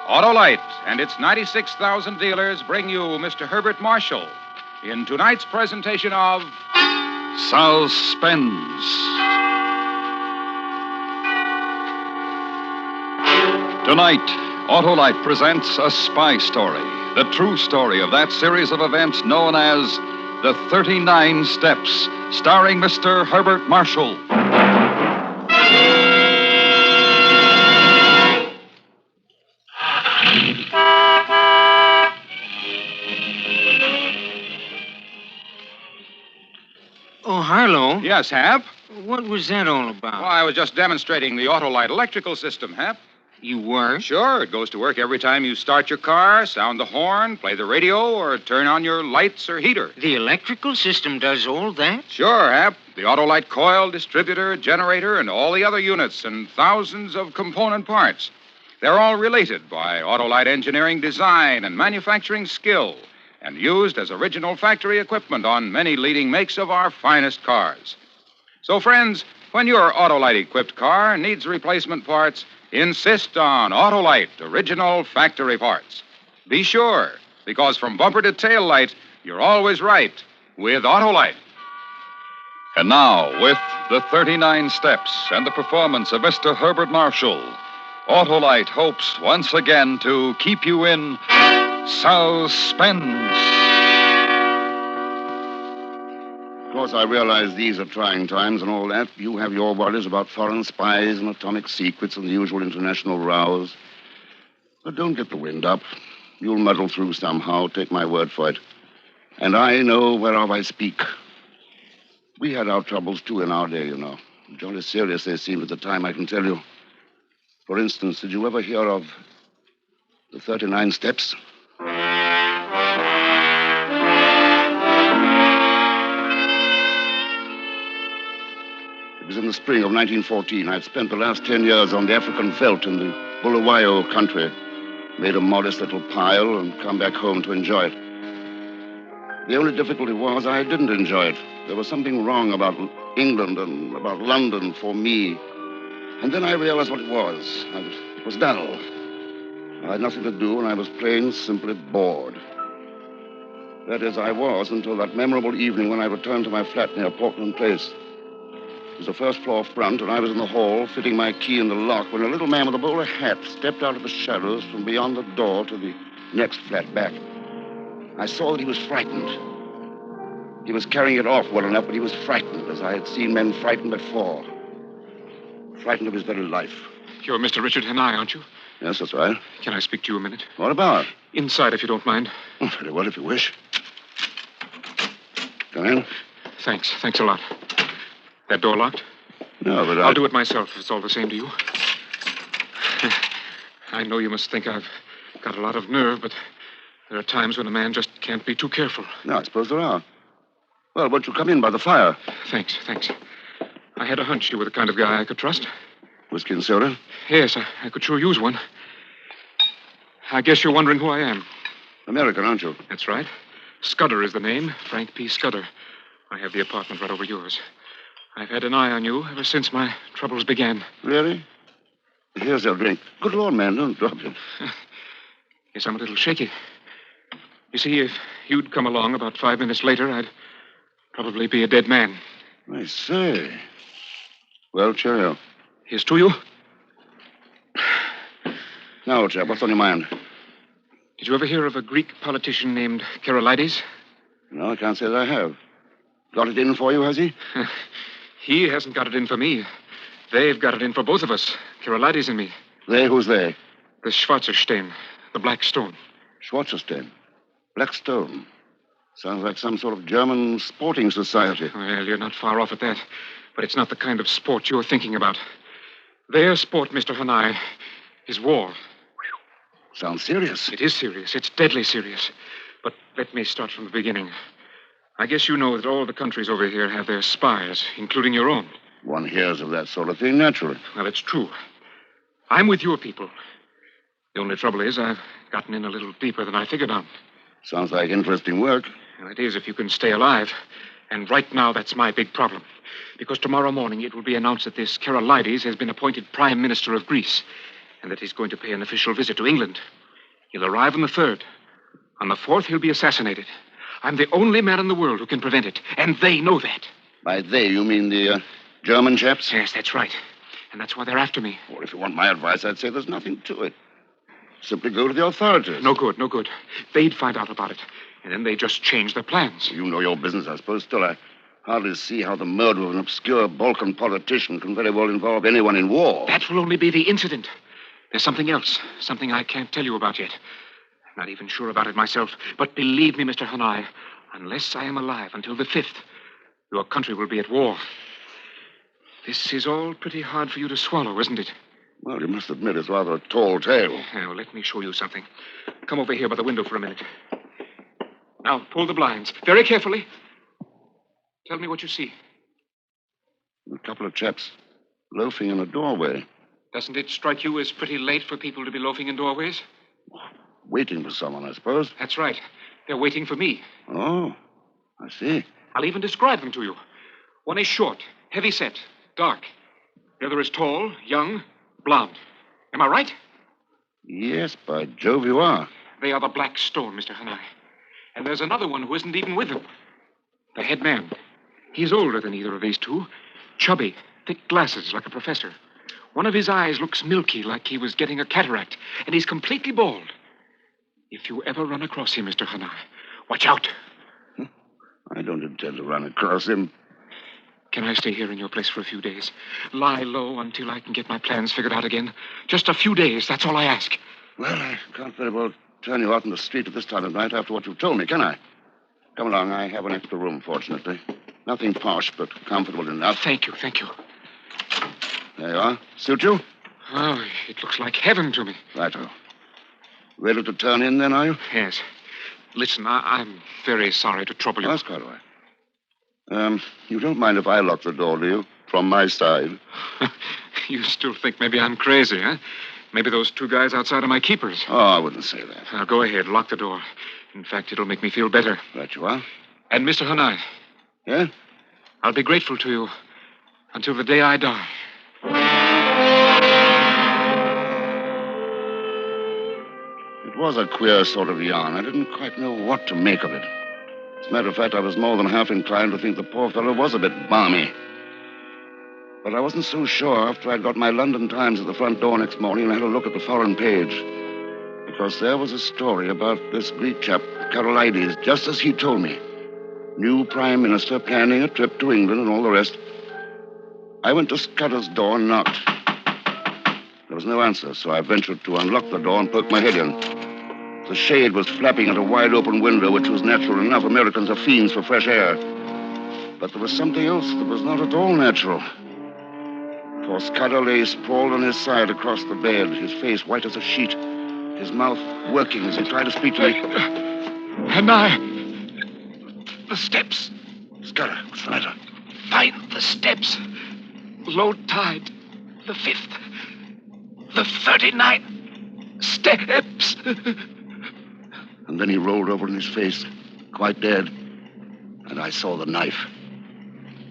Autolite and its 96,000 dealers bring you Mr. Herbert Marshall in tonight's presentation of Suspense. Tonight, Autolite presents a spy story, the true story of that series of events known as the 39 Steps, starring Mr. Herbert Marshall. Oh, Harlow. Yes, Hap? What was that all about? Well, I was just demonstrating the Autolite electrical system, Hap. You were? Sure, it goes to work every time you start your car, sound the horn, play the radio, or turn on your lights or heater. The electrical system does all that? Sure, Hap. The Autolite coil, distributor, generator, and all the other units and thousands of component parts. They're all related by Autolite engineering design and manufacturing skill and used as original factory equipment on many leading makes of our finest cars. So, friends, when your Autolite-equipped car needs replacement parts, insist on Autolite original factory parts. Be sure, because from bumper to tail light, you're always right with Autolite. And now, with the 39 Steps and the performance of Mr. Herbert Marshall, Autolite hopes once again to keep you in suspense. Of course, I realize these are trying times and all that. You have your worries about foreign spies and atomic secrets and the usual international rows. But don't get the wind up. You'll muddle through somehow, take my word for it. And I know whereof I speak. We had our troubles, too, in our day, you know. Jolly serious they seemed at the time, I can tell you. For instance, did you ever hear of the 39 Steps? It was in the spring of 1914. I'd spent the last 10 years on the African veldt in the Bulawayo country. Made a modest little pile and come back home to enjoy it. The only difficulty was I didn't enjoy it. There was something wrong about England and about London for me. And then I realized what it was. It was dull. I had nothing to do, and I was plain, simply bored. That is, I was until that memorable evening when I returned to my flat near Portland Place. It was the first floor front, and I was in the hall, fitting my key in the lock, when a little man with a bowler hat stepped out of the shadows from beyond the door to the next flat back. I saw that he was frightened. He was carrying it off well enough, but he was frightened, as I had seen men frightened before. Frightened of his very life. You're Mr. Richard Hanai, aren't you? Yes, that's right. Can I speak to you a minute? What about? Inside, if you don't mind. Oh, very well, if you wish. Come in. Thanks a lot. That door locked? No, but I'll do it myself, if it's all the same to you. I know you must think I've got a lot of nerve, but there are times when a man just can't be too careful. No, I suppose there are. Well, won't you come in by the fire? Thanks. I had a hunch you were the kind of guy I could trust. Whiskey and soda? Yes, I could sure use one. I guess you're wondering who I am. American, aren't you? That's right. Scudder is the name, Frank P. Scudder. I have the apartment right over yours. I've had an eye on you ever since my troubles began. Really? Here's your drink. Good Lord, man, don't drop it. Yes, I'm a little shaky. You see, if you'd come along about 5 minutes later, I'd probably be a dead man. I say. Well, cheerio. Here's to you. Now, old chap, what's on your mind? Did you ever hear of a Greek politician named Karolides? No, I can't say that I have. Got it in for you, has he? He hasn't got it in for me. They've got it in for both of us, Karolides and me. They? Who's they? The Schwarzerstein, the Black Stone. Schwarzerstein. Black Stone. Sounds like some sort of German sporting society. Well, you're not far off at that. But it's not the kind of sport you're thinking about. Their sport, Mr. Hanai, is war. Sounds serious. It is serious. It's deadly serious. But let me start from the beginning. I guess you know that all the countries over here have their spies, including your own. One hears of that sort of thing naturally. Well, it's true. I'm with your people. The only trouble is I've gotten in a little deeper than I figured on. Sounds like interesting work. Well, it is if you can stay alive. And right now, that's my big problem. Because tomorrow morning it will be announced that this Karolides has been appointed Prime Minister of Greece. and that he's going to pay an official visit to England. He'll arrive on the 3rd. On the 4th, he'll be assassinated. I'm the only man in the world who can prevent it, and they know that. By they, you mean the German chaps? Yes, that's right. And that's why they're after me. Well, if you want my advice, I'd say there's nothing to it. Simply go to the authorities. No good, no good. They'd find out about it, and then they'd just change their plans. You know your business, I suppose. Still, I hardly see how the murder of an obscure Balkan politician can very well involve anyone in war. That will only be the incident. There's something else, something I can't tell you about yet. I'm not even sure about it myself. But believe me, Mr. Hanai, unless I am alive until the 5th, your country will be at war. This is all pretty hard for you to swallow, isn't it? Well, you must admit it's rather a tall tale. Well, let me show you something. Come over here by the window for a minute. Now, pull the blinds. Very carefully. Tell me what you see. A couple of chaps loafing in a doorway. Doesn't it strike you as pretty late for people to be loafing in doorways? Waiting for someone, I suppose. That's right. They're waiting for me. Oh, I see. I'll even describe them to you. One is short, heavy-set, dark. The other is tall, young, blonde. Am I right? Yes, by Jove, you are. They are the Black Stone, Mr. Hanai. And there's another one who isn't even with them. The head man. He's older than either of these two. Chubby, thick glasses like a professor. One of his eyes looks milky, like he was getting a cataract, and he's completely bald. If you ever run across him, Mr. Hanai, watch out. I don't intend to run across him. Can I stay here in your place for a few days? Lie low until I can get my plans figured out again? Just a few days, that's all I ask. Well, I can't very well turn you out in the street at this time of night after what you've told me, can I? Come along, I have an extra room, fortunately. Nothing posh, but comfortable enough. Thank you, thank you. There you are. Suit you? Oh, it looks like heaven to me. Righto. Ready to turn in, then, are you? Yes. Listen, I'm very sorry to trouble you. That's quite all right. You don't mind if I lock the door, do you? From my side. You still think maybe I'm crazy, huh? Maybe those two guys outside are my keepers. Oh, I wouldn't say that. Now, go ahead, lock the door. In fact, it'll make me feel better. Right you are. And Mr. Hanai. Yeah? I'll be grateful to you until the day I die. It was a queer sort of yarn. I didn't quite know what to make of it. As a matter of fact, I was more than half inclined to think the poor fellow was a bit balmy. But I wasn't so sure after I'd got my London Times at the front door next morning and had a look at the foreign page. Because there was a story about this Greek chap, Karolides, just as he told me. New Prime Minister planning a trip to England and all the rest. I went to Scudder's door and knocked. There was no answer, so I ventured to unlock the door and poke my head in. The shade was flapping at a wide-open window, which was natural enough. Americans are fiends for fresh air. But there was something else that was not at all natural. For Scudder lay sprawled on his side across the bed, his face white as a sheet, his mouth working as he tried to speak to me. And the steps. Scudder, what's the matter? Find the steps. Low tide. The 5th. The 39 steps. And then he rolled over on his face, quite dead. And I saw the knife.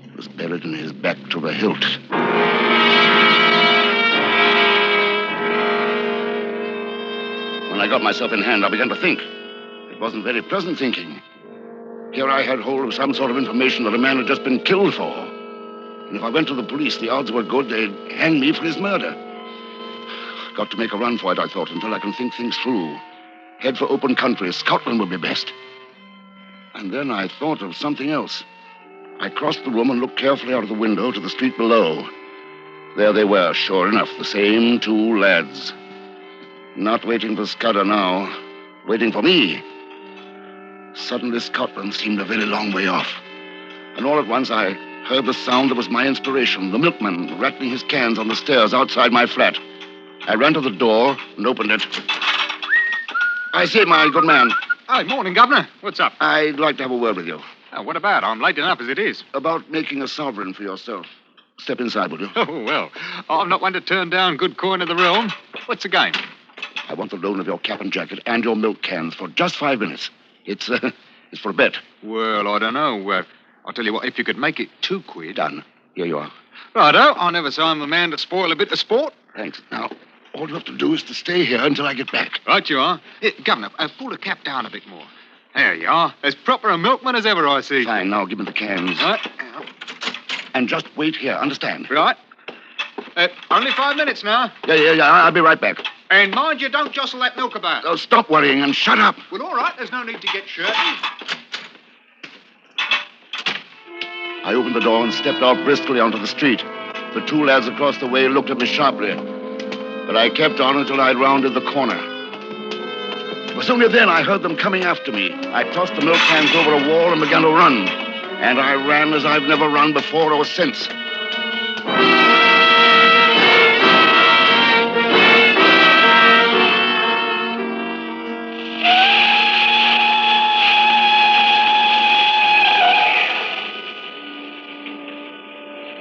It was buried in his back to the hilt. When I got myself in hand, I began to think. It wasn't very pleasant thinking. Here I had hold of some sort of information that a man had just been killed for. And if I went to the police, the odds were good they'd hang me for his murder. Got to make a run for it, I thought, until I can think things through. Head for open country. Scotland would be best. And then I thought of something else. I crossed the room and looked carefully out of the window to the street below. There they were, sure enough, the same two lads. Not waiting for Scudder now, waiting for me. Suddenly, Scotland seemed a very long way off. And all at once, I heard the sound that was my inspiration, the milkman rattling his cans on the stairs outside my flat. I ran to the door and opened it. I say, my good man. Hi, morning, Governor. What's up? I'd like to have a word with you. What about? I'm late enough as it is. About making a sovereign for yourself. Step inside, will you? Oh, well. I'm not one to turn down good coin of the realm. What's the game? I want the loan of your cap and jacket and your milk cans for just 5 minutes. It's for a bet. Well, I don't know. I'll tell you what, if you could make it £2. Done. Here you are. Righto. I never saw I'm the man to spoil a bit of sport. Thanks. Now, All you have to do is to stay here until I get back. Right you are. Governor, pull the cap down a bit more. There you are. As proper a milkman as ever I see. Fine, now give me the cans. Right. And just wait here, understand? Right. Only 5 minutes now. Yeah, I'll be right back. And mind you don't jostle that milk about. Oh, stop worrying and shut up. Well, all right. There's no need to get shirty. I opened the door and stepped out briskly onto the street. The 2 lads across the way looked at me sharply. But I kept on until I'd rounded the corner. It was only then I heard them coming after me. I tossed the milk cans over a wall and began to run. And I ran as I've never run before or since.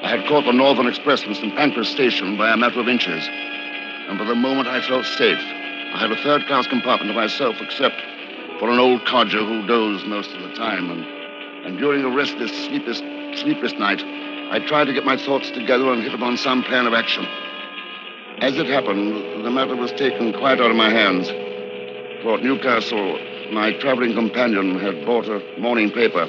I had caught the Northern Express from St. Pancras Station by a matter of inches. And for the moment I felt safe. I had a third-class compartment to myself, except for an old codger who dozed most of the time. And during a restless, sleepless night, I tried to get my thoughts together and hit upon some plan of action. As it happened, the matter was taken quite out of my hands. For at Newcastle, my traveling companion had bought a morning paper.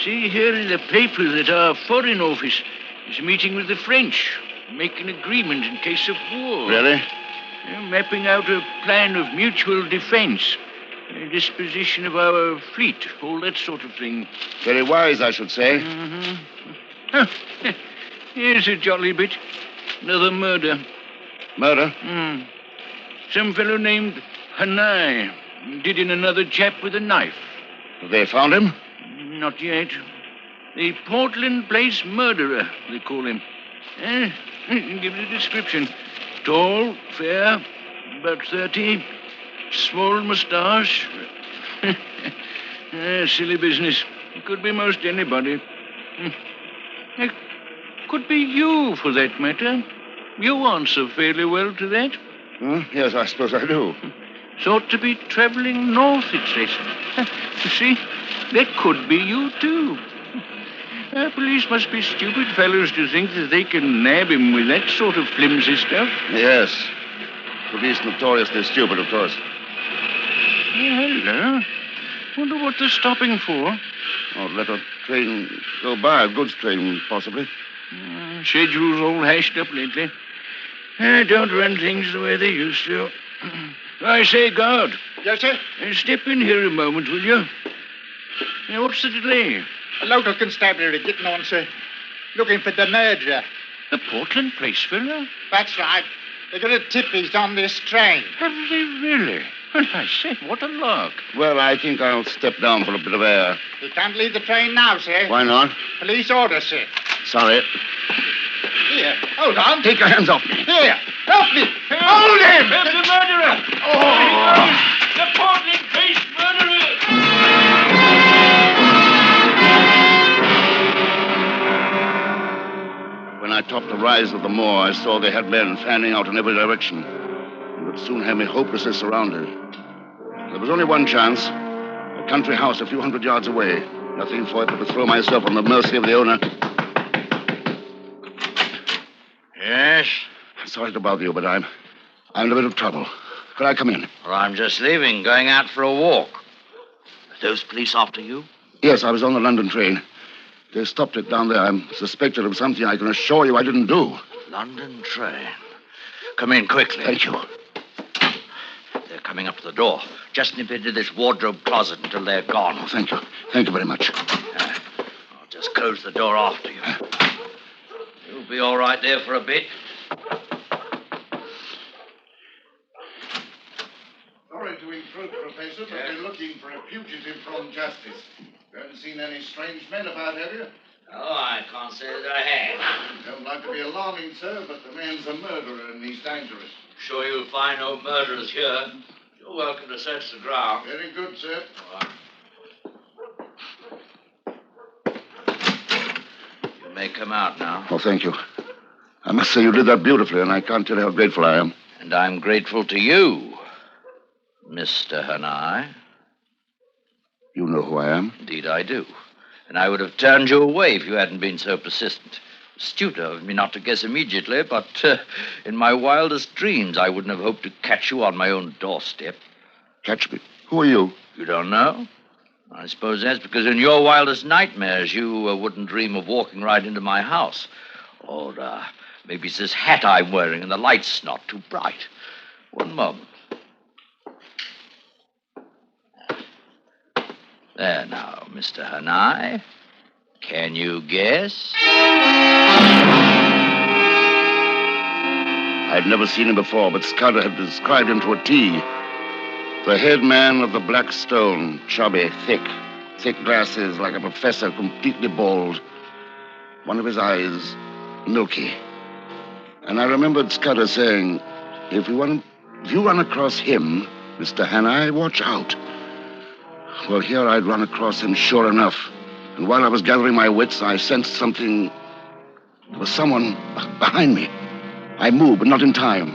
See here in the paper that our Foreign Office is meeting with the French, making an agreement in case of war. Really? Mapping out a plan of mutual defense, disposition of our fleet, all that sort of thing. Very wise, I should say. Huh. Here's a jolly bit. Another murder. Murder? Some fellow named Hanai did in another chap with a knife. They found him? Not yet. The Portland Place murderer, they call him. Give it a description. Tall, fair, about 30, small moustache. Silly business. It could be most anybody. It could be you, for that matter. You answer fairly well to that. Yes, I suppose I do. Thought to be traveling north, it says. You see, that could be you, too. Police must be stupid fellows to think that they can nab him with that sort of flimsy stuff. Yes. Police notoriously stupid, of course. Hello. Wonder what they're stopping for. Oh, let a train go by, a goods train, possibly. Schedule's all hashed up lately. Don't run things the way they used to. I say, guard. Yes, sir? Step in here a moment, will you? What's the delay? A local constabulary getting on, sir. Looking for the murderer. The Portland Place fellow? That's right. They got a tip he's on this train. Have they really? Well, I say, what a lark. Well, I think I'll step down for a bit of air. He can't leave the train now, sir. Why not? Police order, sir. Sorry. Here, hold on. Take your hands off me. Here, help me. Hold him! There's the murderer! Oh! The Portland Place murderer! When I topped the rise of the moor, I saw they had men fanning out in every direction. And would soon have me hopelessly surrounded. There was only one chance. A country house a few hundred yards away. Nothing for it but to throw myself on the mercy of the owner. Yes? Sorry to bother you, but I'm in a bit of trouble. Could I come in? Well, I'm just leaving, going out for a walk. Are those police after you? Yes, I was on the London train. They stopped it down there. I'm suspected of something I can assure you I didn't do. London train. Come in quickly. Thank you. They're coming up to the door. Just nip into this wardrobe closet until they're gone. Oh, thank you. Thank you very much. I'll just close the door after you. You'll be all right there for a bit. Sorry to intrude, Professor, but we're looking for a fugitive from justice. You haven't seen any strange men about, have you? Oh, I can't say that I have. Don't like to be alarming, sir, but the man's a murderer and he's dangerous. Sure you'll find no murderers here. You're welcome to search the ground. Very good, sir. All right. You may come out now. Oh, thank you. I must say you did that beautifully, and I can't tell you how grateful I am. And I'm grateful to you, Mr. Hanai. You know who I am? Indeed, I do. And I would have turned you away if you hadn't been so persistent. Astute of me not to guess immediately, but in my wildest dreams, I wouldn't have hoped to catch you on my own doorstep. Catch me? Who are you? You don't know? I suppose that's because in your wildest nightmares, you wouldn't dream of walking right into my house. Or maybe it's this hat I'm wearing and the light's not too bright. One moment. There now, Mr. Hanai. Can you guess? I'd never seen him before, but Scudder had described him to a T. The head man of the Black Stone, chubby, thick glasses like a professor, completely bald. One of his eyes, milky. And I remembered Scudder saying, if you run across him, Mr. Hanai, watch out. Well, here I'd run across him sure enough. And while I was gathering my wits, I sensed something. There was someone behind me. I moved, but not in time.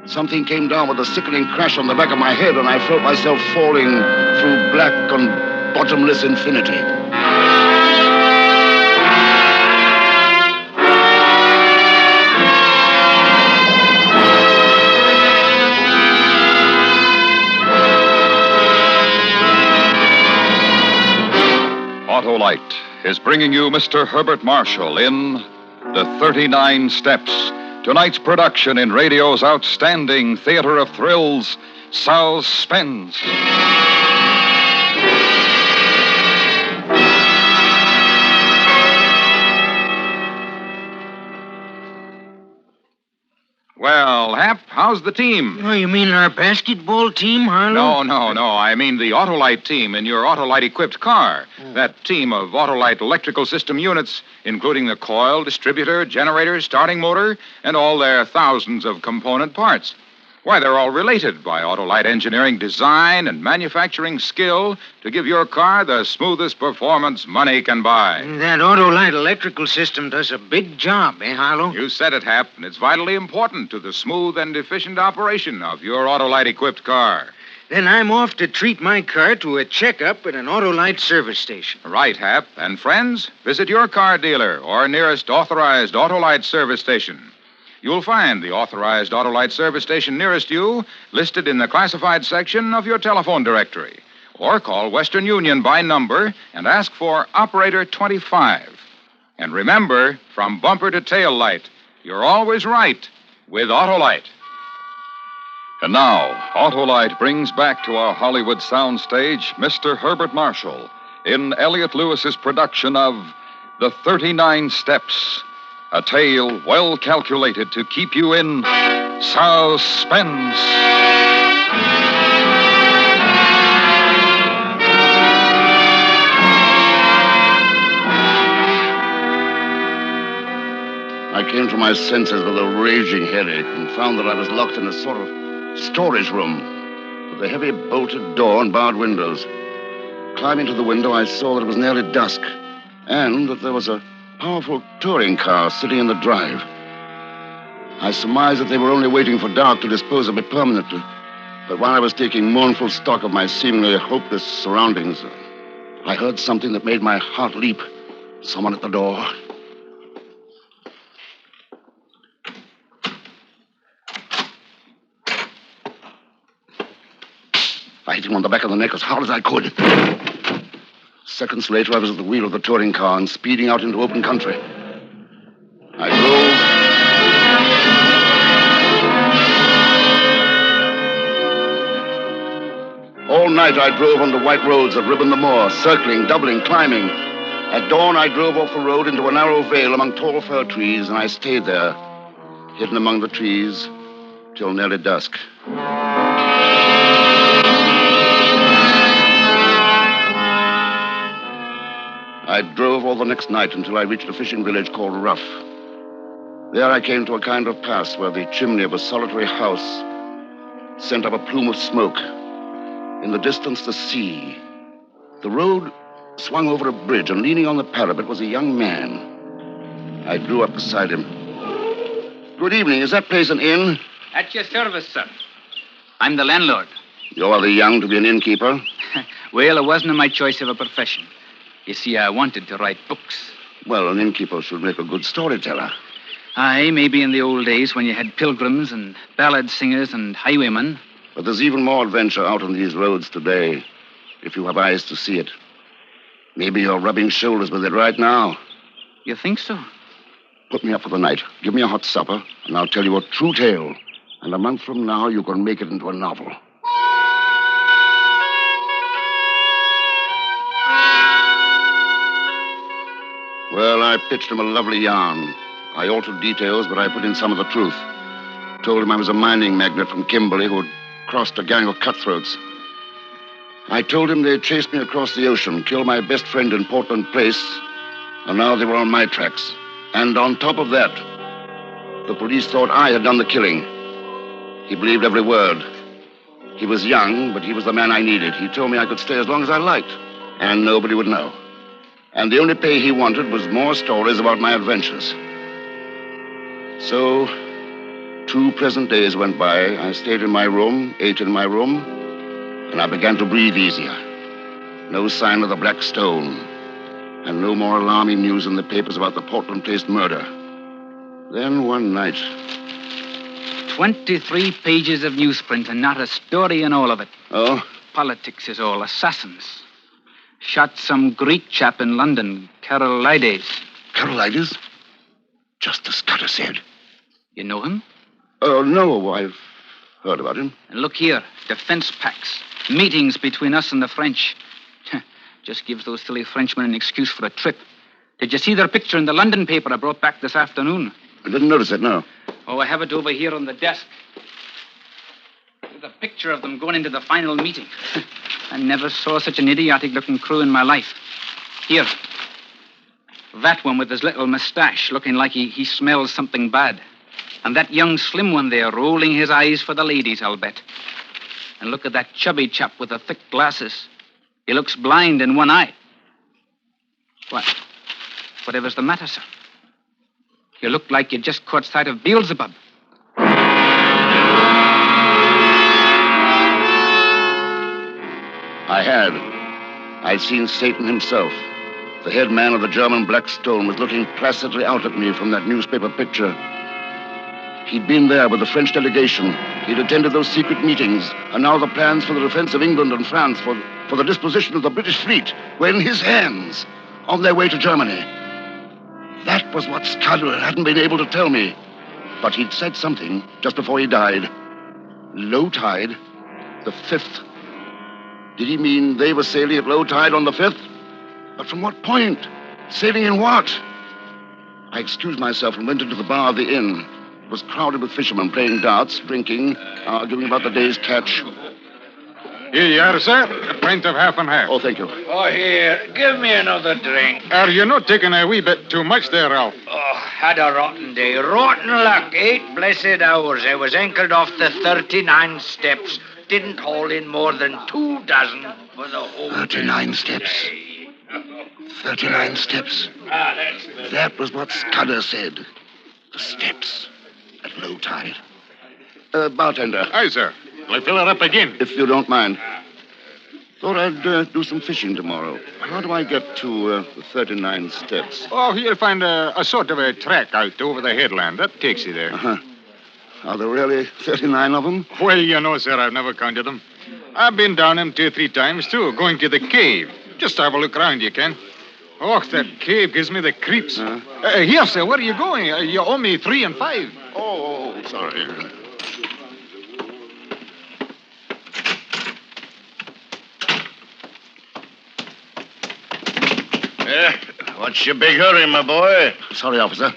Something came down with a sickening crash on the back of my head, and I felt myself falling through black and bottomless infinity. Autolite is bringing you Mr. Herbert Marshall in The 39 Steps, tonight's production in radio's outstanding theater of thrills, Suspense. Well, Hap, how's the team? Oh, you mean our basketball team, Harlow? No. I mean the Autolite team in your Autolite-equipped car. That team of Autolite electrical system units, including the coil, distributor, generator, starting motor, and all their thousands of component parts. Why, they're all related by Autolite engineering design and manufacturing skill to give your car the smoothest performance money can buy. That Autolite electrical system does a big job, eh, Harlow? You said it, Hap, and it's vitally important to the smooth and efficient operation of your Autolite-equipped car. Then I'm off to treat my car to a checkup at an Autolite service station. Right, Hap. And friends, visit your car dealer or nearest authorized Autolite service station. You'll find the authorized Autolite service station nearest you listed in the classified section of your telephone directory. Or call Western Union by number and ask for Operator 25. And remember, from bumper to tail light, you're always right with Autolite. And now, Autolite brings back to our Hollywood soundstage Mr. Herbert Marshall in Elliot Lewis's production of The 39 Steps, a tale well calculated to keep you in suspense. I came to my senses with a raging headache and found that I was locked in a sort of storage room with a heavy bolted door and barred windows. Climbing to the window, I saw that it was nearly dusk and that there was a powerful touring car sitting in the drive. I surmised that they were only waiting for dark to dispose of it permanently. But while I was taking mournful stock of my seemingly hopeless surroundings, I heard something that made my heart leap. Someone at the door. I hit him on the back of the neck as hard as I could. Seconds later, I was at the wheel of the touring car and speeding out into open country. I drove. All night, I drove on the white roads that ribbon the moor, circling, doubling, climbing. At dawn, I drove off the road into a narrow vale among tall fir trees, and I stayed there, hidden among the trees, till nearly dusk. I drove all the next night until I reached a fishing village called Ruff. There I came to a kind of pass where the chimney of a solitary house sent up a plume of smoke. In the distance, the sea. The road swung over a bridge, and leaning on the parapet was a young man. I drew up beside him. Good evening. Is that place an inn? At your service, sir. I'm the landlord. You are the young to be an innkeeper? Well, it wasn't my choice of a profession. You see, I wanted to write books. Well, an innkeeper should make a good storyteller. Aye, maybe in the old days when you had pilgrims and ballad singers and highwaymen. But there's even more adventure out on these roads today, if you have eyes to see it. Maybe you're rubbing shoulders with it right now. You think so? Put me up for the night. Give me a hot supper, and I'll tell you a true tale. And a month from now, you can make it into a novel. Well, I pitched him a lovely yarn. I altered details, but I put in some of the truth. Told him I was a mining magnate from Kimberley who had crossed a gang of cutthroats. I told him they'd chased me across the ocean, killed my best friend in Portland Place, and now they were on my tracks. And on top of that, the police thought I had done the killing. He believed every word. He was young, but he was the man I needed. He told me I could stay as long as I liked, and nobody would know. And the only pay he wanted was more stories about my adventures. So, 2 pleasant days went by. I stayed in my room, ate in my room, and I began to breathe easier. No sign of the Black Stone, and no more alarming news in the papers about the Portland Place murder. Then one night... 23 pages of newsprint and not a story in all of it. Oh? Politics is all. Assassins. Shot some Greek chap in London, Carolides. Carolides? Just as Cutter said. You know him? Oh, no, I've heard about him. And look here, defense packs. Meetings between us and the French. Just gives those silly Frenchmen an excuse for a trip. Did you see their picture in the London paper I brought back this afternoon? I didn't notice it, no. Oh, I have it over here on the desk. With a picture of them going into the final meeting. I never saw such an idiotic-looking crew in my life. Here. That one with his little mustache, looking like he smells something bad. And that young slim one there, rolling his eyes for the ladies, I'll bet. And look at that chubby chap with the thick glasses. He looks blind in one eye. What? Whatever's the matter, sir? You look like you just caught sight of Beelzebub. I had. I'd seen Satan himself. The head man of the German Black Stone was looking placidly out at me from that newspaper picture. He'd been there with the French delegation. He'd attended those secret meetings. And now the plans for the defense of England and France, for the disposition of the British fleet, were in his hands, on their way to Germany. That was what Scudder hadn't been able to tell me. But he'd said something just before he died. Low tide, the 5th. Did he mean they were sailing at low tide on the 5th? But from what point? Sailing in what? I excused myself and went into the bar of the inn. It was crowded with fishermen playing darts, drinking, arguing about the day's catch. Here you are, sir. A pint of half and half. Oh, thank you. Oh, here, give me another drink. Are you not taking a wee bit too much there, Ralph? Oh, had a rotten day. Rotten luck. 8 blessed hours. I was anchored off the 39 steps. Didn't haul in more than 2 dozen for the whole 39 steps. 39 steps. That was what Scudder said. The steps at low tide. Bartender. Aye, sir. I'll fill it up again. If you don't mind. Thought I'd do some fishing tomorrow. How do I get to the 39 steps? Oh, you'll find a sort of a track out over the headland. That takes you there. Uh-huh. Are there really 39 of them? Well, you know, sir, I've never counted them. I've been down them 2 or 3 times, too, going to the cave. Just have a look around, you can. Oh, that cave gives me the creeps. Here, sir, where are you going? You owe me 3 and 5. Oh, sorry. What's your big hurry, my boy? Sorry, officer.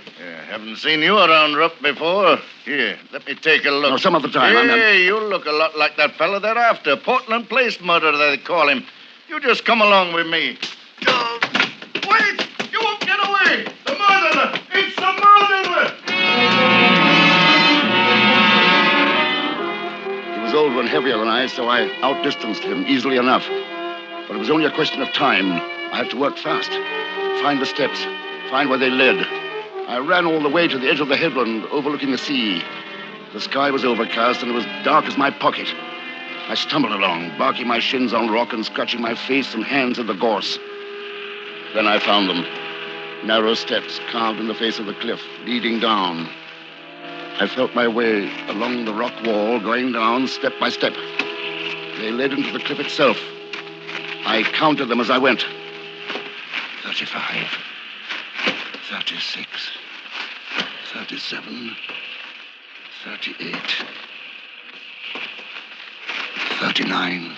Haven't seen you around Rupp before. Here, let me take a look. No, some of the time. Hey, you look a lot like that fella they're after. Portland Place murder, they call him. You just come along with me. Wait! You won't get away! The murderer! It's the murderer! He was older and heavier than I, so I outdistanced him easily enough. But it was only a question of time. I had to work fast. Find the steps. Find where they led. I ran all the way to the edge of the headland, overlooking the sea. The sky was overcast, and it was dark as my pocket. I stumbled along, barking my shins on rock and scratching my face and hands in the gorse. Then I found them. Narrow steps carved in the face of the cliff, leading down. I felt my way along the rock wall, going down step by step. They led into the cliff itself. I counted them as I went. 35, 36, 37, 38, 39.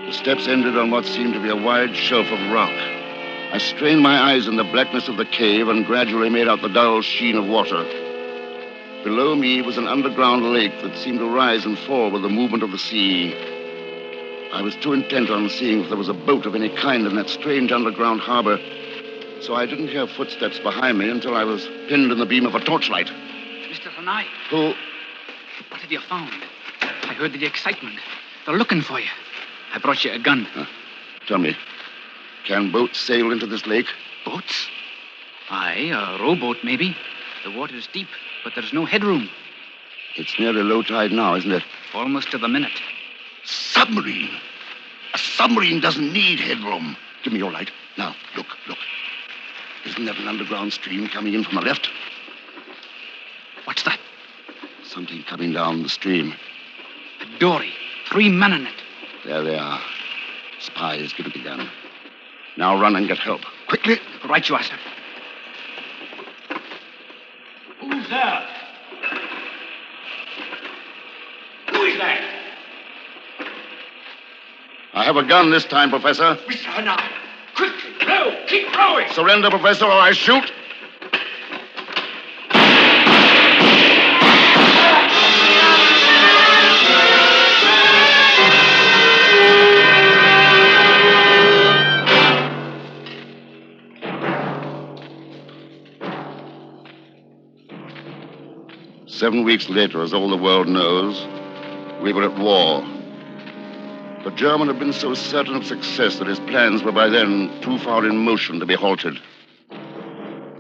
The steps ended on what seemed to be a wide shelf of rock. I strained my eyes in the blackness of the cave and gradually made out the dull sheen of water. Below me was an underground lake that seemed to rise and fall with the movement of the sea. I was too intent on seeing if there was a boat of any kind in that strange underground harbor, so I didn't hear footsteps behind me until I was pinned in the beam of a torchlight. Mr. Hanai. Who? What have you found? I heard the excitement. They're looking for you. I brought you a gun. Tell me, can boats sail into this lake? Boats? Aye, a rowboat, maybe. The water's deep, but there's no headroom. It's nearly low tide now, isn't it? Almost to the minute. Submarine. A submarine doesn't need headroom. Give me your light. Now, look. Isn't that an underground stream coming in from the left? What's that? Something coming down the stream. A dory. 3 men in it. There they are. Spies, give it the gun. Now run and get help. Quickly. Right you are, sir. Who's there? Who is that? I have a gun this time, Professor. Mr. Hanai, quickly, row, keep rowing. Surrender, Professor, or I shoot. Seven weeks later, as all the world knows, we were at war. The German had been so certain of success that his plans were by then too far in motion to be halted.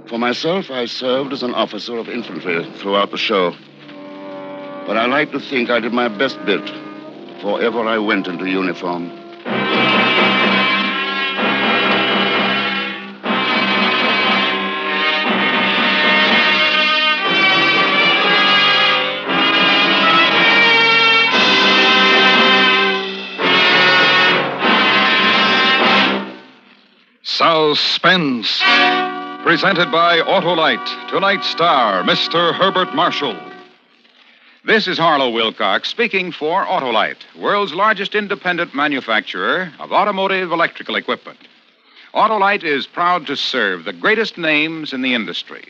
For myself, I served as an officer of infantry throughout the show. But I like to think I did my best bit before ever I went into uniform. Suspense. Presented by Autolite. Tonight's star, Mr. Herbert Marshall. This is Harlow Wilcox speaking for Autolite, world's largest independent manufacturer of automotive electrical equipment. Autolite is proud to serve the greatest names in the industry.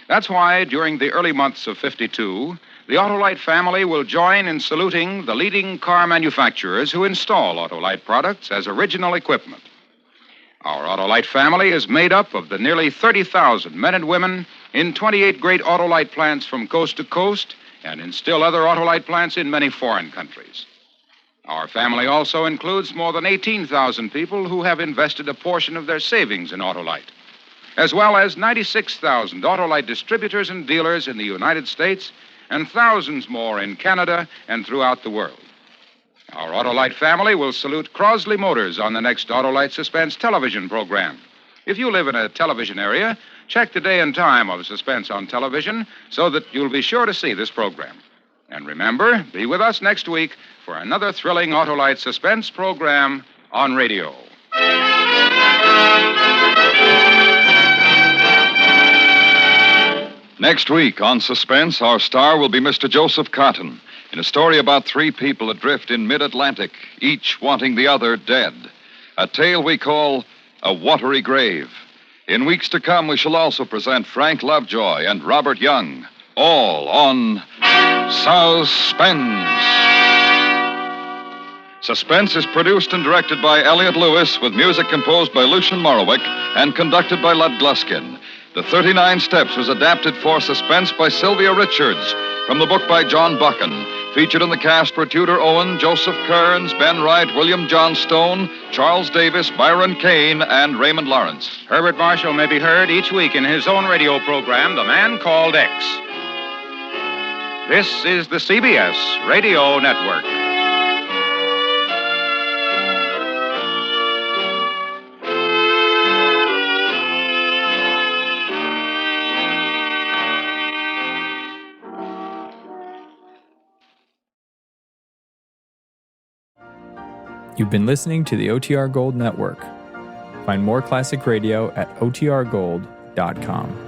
That's why during the early months of '52, the Autolite family will join in saluting the leading car manufacturers who install Autolite products as original equipment. Our Autolite family is made up of the nearly 30,000 men and women in 28 great Autolite plants from coast to coast and in still other Autolite plants in many foreign countries. Our family also includes more than 18,000 people who have invested a portion of their savings in Autolite, as well as 96,000 Autolite distributors and dealers in the United States and thousands more in Canada and throughout the world. Our Autolite family will salute Crosley Motors on the next Autolite Suspense television program. If you live in a television area, check the day and time of Suspense on television so that you'll be sure to see this program. And remember, be with us next week for another thrilling Autolite Suspense program on radio. Next week on Suspense, our star will be Mr. Joseph Cotton in a story about 3 people adrift in mid-Atlantic, each wanting the other dead. A tale we call A Watery Grave. In weeks to come, we shall also present Frank Lovejoy and Robert Young, all on Suspense. Suspense is produced and directed by Elliot Lewis, with music composed by Lucian Morowick and conducted by Lud Gluskin. The 39 Steps was adapted for Suspense by Sylvia Richards from the book by John Buchan. Featured in the cast were Tudor Owen, Joseph Kearns, Ben Wright, William John Stone, Charles Davis, Byron Kane, and Raymond Lawrence. Herbert Marshall may be heard each week in his own radio program, The Man Called X. This is the CBS Radio Network. You've been listening to the OTR Gold Network. Find more classic radio at otrgold.com.